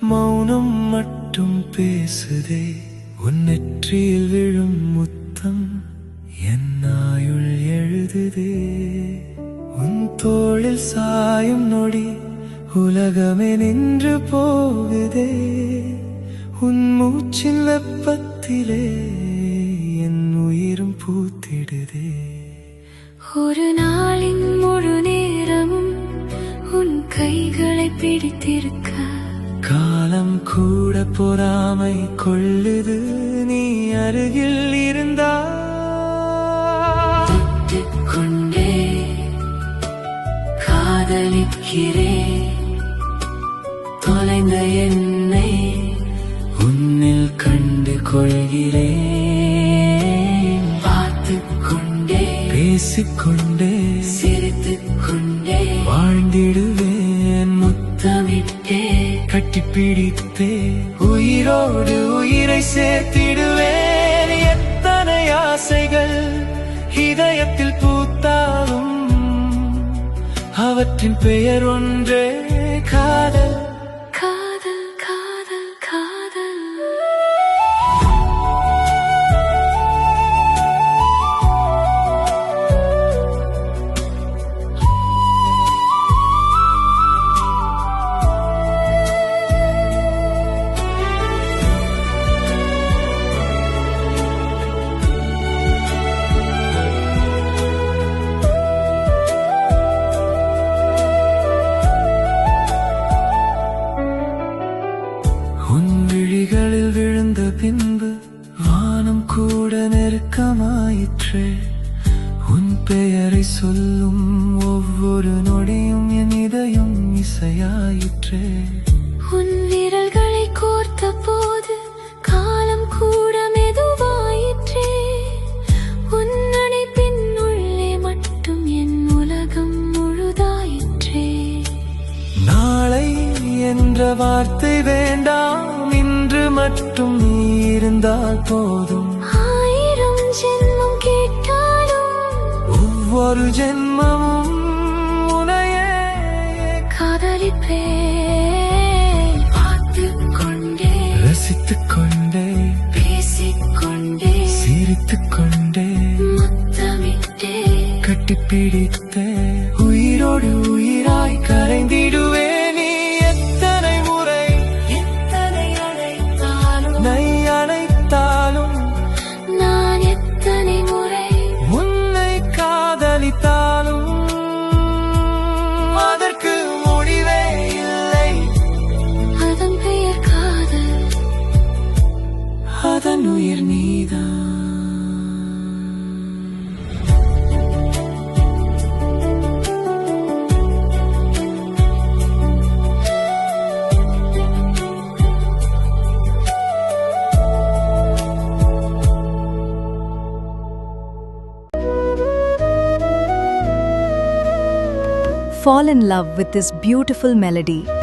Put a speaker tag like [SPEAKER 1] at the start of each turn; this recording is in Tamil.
[SPEAKER 1] மௌனம் மட்டும் பேசுதே. உன் நெற்றியில் விழும் முத்தம் என் ஆயுள் எழுதுதே. உன் தோளில் சாயும் நொடி உலகமே நின்று போகுதே. உன் மூச்சின் வெப்பத்திலே என் உயிரும் பூத்திடுதே.
[SPEAKER 2] ஒரு நாளின் முழு நேரமும் உன் கைகளை பிடித்திருக்க
[SPEAKER 1] காலம் கூட பொறாமை கொள்ளுது நீ அருகில் இருந்தா.
[SPEAKER 2] கொண்டே காதலிக்கிறேன் தொலைந்த என்னை
[SPEAKER 1] உன்னில் கண்டு கொள்கிறேன்.
[SPEAKER 2] பார்த்துக் கொண்டே
[SPEAKER 1] பேசிக்கொண்டே
[SPEAKER 2] சிரித்துக் கொண்டே
[SPEAKER 1] வாழ்ந்திடுவேன்.
[SPEAKER 2] முத்தமிட்டே
[SPEAKER 1] கட்டிப்பிடித்தே உயிரோடு உயிரை சேர்த்திடுவேன். எத்தனை ஆசைகள் இதயத்தில் பூத்தாலும் அவற்றின் பெயர் ஒன்றே காதல்.
[SPEAKER 2] காதல் காதல் காதல்.
[SPEAKER 1] உன் விழிகளில் விழுந்த பின்பு வானம் கூட நெருக்கமாயிற்றே. உன் பெயரை சொல்லும் ஒவ்வொரு நொடியும் என் இதயம் இசையாயிற்றே.
[SPEAKER 2] உன் விரல்களை கோர்த்த போது காலம் கூட மெதுவாயிற்றே. உன் அணைப்பின் உள்ளே மட்டும் என் உலகம் முழுதாயிற்றே.
[SPEAKER 1] நாளை என்ற வார்த்தை வேண்டாம், இன்று மட்டும் நீ இருந்தால் போதும்.
[SPEAKER 2] 1000 ஜென்மம் கேட்டாலும்
[SPEAKER 1] ஒவ்வொரு ஜென்மமும் உனையே
[SPEAKER 2] காதலிப்பேன். பார்த்துக் கொண்டே
[SPEAKER 1] ரசித்துக் கொண்டே
[SPEAKER 2] பேசிக்கொண்டே
[SPEAKER 1] சிரித்துக் கொண்டே
[SPEAKER 2] முத்தமிட்டே
[SPEAKER 1] கட்டிப்பிடித்தே உயிரோடு உயிராய் கரைந்திடுவே. நீ எத்தனை முறை
[SPEAKER 2] எத்தனை அழைத்தாலும்
[SPEAKER 1] நை அணைத்தாலும்
[SPEAKER 2] நான் எத்தனை முறை
[SPEAKER 1] உன்னை காதலித்தாலும் அதற்கு முடிவே இல்லை.
[SPEAKER 2] அதன் பெயர் காதல்.
[SPEAKER 1] அதன் உயிர் நீதான்.
[SPEAKER 3] Fall in love with this beautiful melody.